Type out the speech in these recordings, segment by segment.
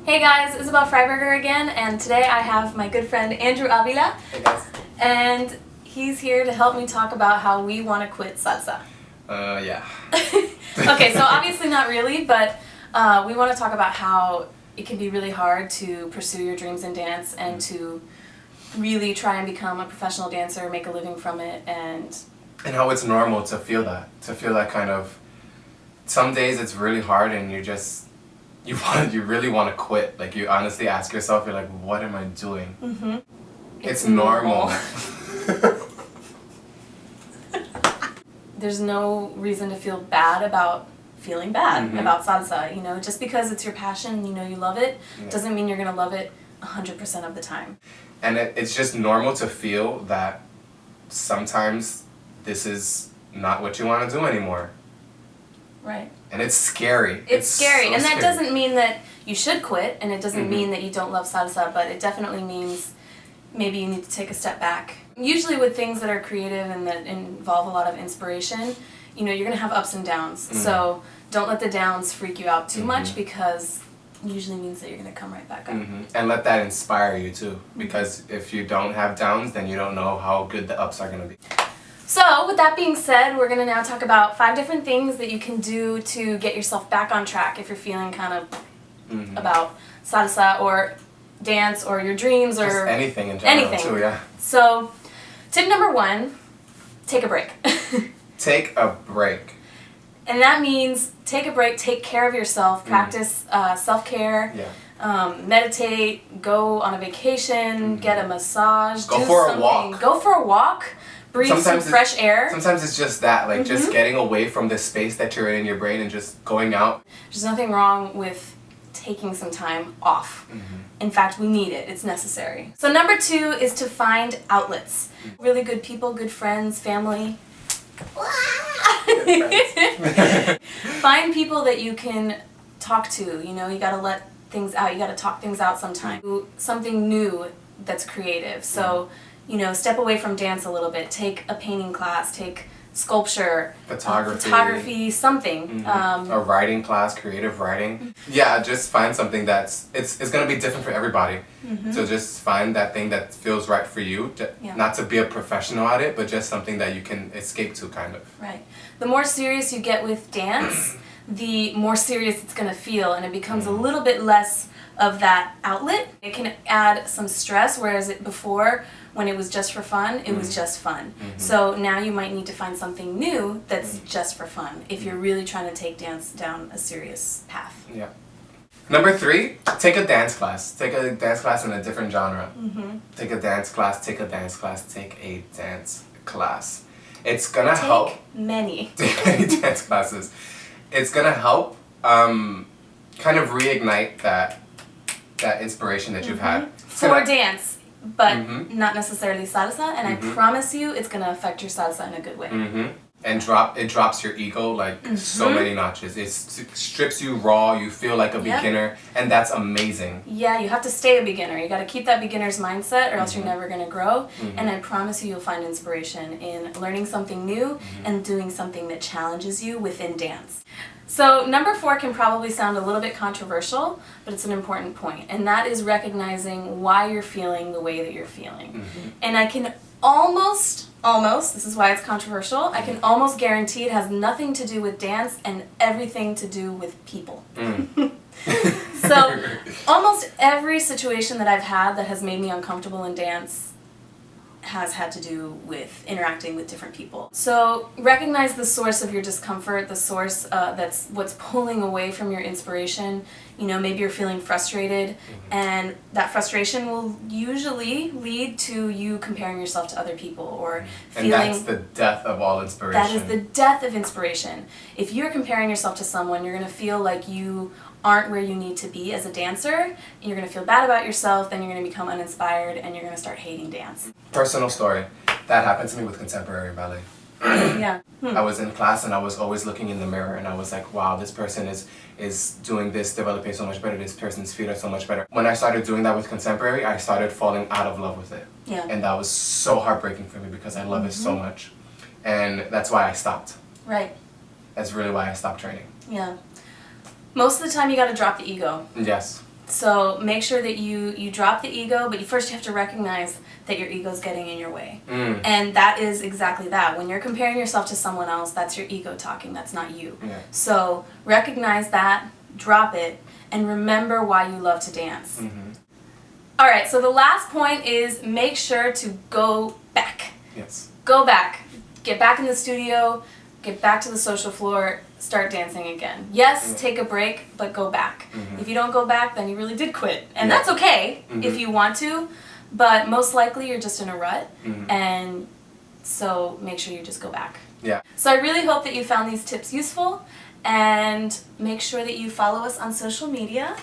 Hey guys, Isabel Freiberger again, and today I have my good friend Andrew Avila. Hey guys. And he's here to help me talk about how we want to quit salsa. Yeah. Okay, so obviously not really, but we want to talk about how it can be really hard to pursue your dreams in dance and to really try and become a professional dancer, make a living from it, and how it's normal to feel that kind of, some days it's really hard and you really want to quit. Like, you honestly ask yourself, you're like, what am I doing? Mm-hmm. It's normal. There's no reason to feel bad about feeling bad about salsa, you know, just because it's your passion and you know you love it, doesn't mean you're going to love it 100% of the time. And it's just normal to feel that sometimes this is not what you want to do anymore. Right. And it's scary. It's scary. So and that scary. doesn't mean that you should quit, and it doesn't mean that you don't love salsa, but it definitely means maybe you need to take a step back. Usually with things that are creative and that involve a lot of inspiration, you know, you're going to have ups and downs. So don't let the downs freak you out too much, because it usually means that you're going to come right back up. And let that inspire you too, because if you don't have downs, then you don't know how good the ups are going to be. So, with that being said, we're going to now talk about 5 different things that you can do to get yourself back on track if you're feeling kind of about salsa or dance or your dreams or just anything in general too, yeah. So, tip number 1, take a break. Take a break. And that means take a break, take care of yourself, practice self-care, meditate, go on a vacation, get a massage, go for a walk. Go for a walk. Breathe some fresh air. Sometimes it's just that, like just getting away from the space that you're in your brain and just going out. There's nothing wrong with taking some time off. In fact, we need it. It's necessary. So number 2 is to find outlets. Really good people, good friends, family. Find people that you can talk to. You know, you gotta let things out. You gotta talk things out sometime. Do something new that's creative. So, you know, step away from dance a little bit. Take a painting class, take sculpture, photography, something. A writing class, creative writing. Yeah, just find something that's, it's going to be different for everybody. So just find that thing that feels right for you. Not to be a professional at it, but just something that you can escape to, kind of. Right. The more serious you get with dance, the more serious it's going to feel, and it becomes a little bit less of that outlet. It can add some stress, whereas before, when it was just for fun, it was just fun. So now you might need to find something new that's just for fun if you're really trying to take dance down a serious path. Yeah. Number 3, take a dance class. Take a dance class in a different genre. Take a dance class, take a dance class, take a dance class. It's gonna help. Take many dance classes. It's gonna help kind of reignite that inspiration that you've had. For dance. But not necessarily salsa, and I promise you it's going to affect your salsa in a good way. And it drops your ego like so many notches. It strips you raw, you feel like a beginner, and that's amazing. Yeah, you have to stay a beginner. You got to keep that beginner's mindset, or else you're never going to grow. And I promise you'll find inspiration in learning something new and doing something that challenges you within dance. So number 4 can probably sound a little bit controversial, but it's an important point, and that is recognizing why you're feeling the way that you're feeling. And I can almost, this is why it's controversial, I can almost guarantee it has nothing to do with dance and everything to do with people. So almost every situation that I've had that has made me uncomfortable in dance has had to do with interacting with different people. So recognize the source of your discomfort, the source that's what's pulling away from your inspiration. You know, maybe you're feeling frustrated, and that frustration will usually lead to you comparing yourself to other people or feeling... And that's the death of all inspiration. That is the death of inspiration. If you're comparing yourself to someone, you're going to feel like you aren't where you need to be as a dancer, and you're going to feel bad about yourself, then you're going to become uninspired, and you're going to start hating dance. Personal story. That happened to me with contemporary ballet. Yeah. I was in class and I was always looking in the mirror and I was like, wow, this person is doing this, developing so much better, this person's feet are so much better. When I started doing that with contemporary, I started falling out of love with it. Yeah. And that was so heartbreaking for me because I love it so much. And that's why I stopped. Right. That's really why I stopped training. Yeah. Most of the time you got to drop the ego. Yes. So make sure that you drop the ego, but first you have to recognize that your ego's getting in your way. And that is exactly that. When you're comparing yourself to someone else, that's your ego talking, that's not you. Yeah. So recognize that, drop it, and remember why you love to dance. All right, so the last point is make sure to go back. Yes. Go back. Get back in the studio, get back to the social floor, start dancing again. Yes, take a break, but go back. If you don't go back, then you really did quit. And that's okay if you want to, but most likely you're just in a rut, and so make sure you just go back. Yeah. So I really hope that you found these tips useful, and make sure that you follow us on social media.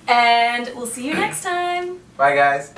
And we'll see you next time. Bye, guys.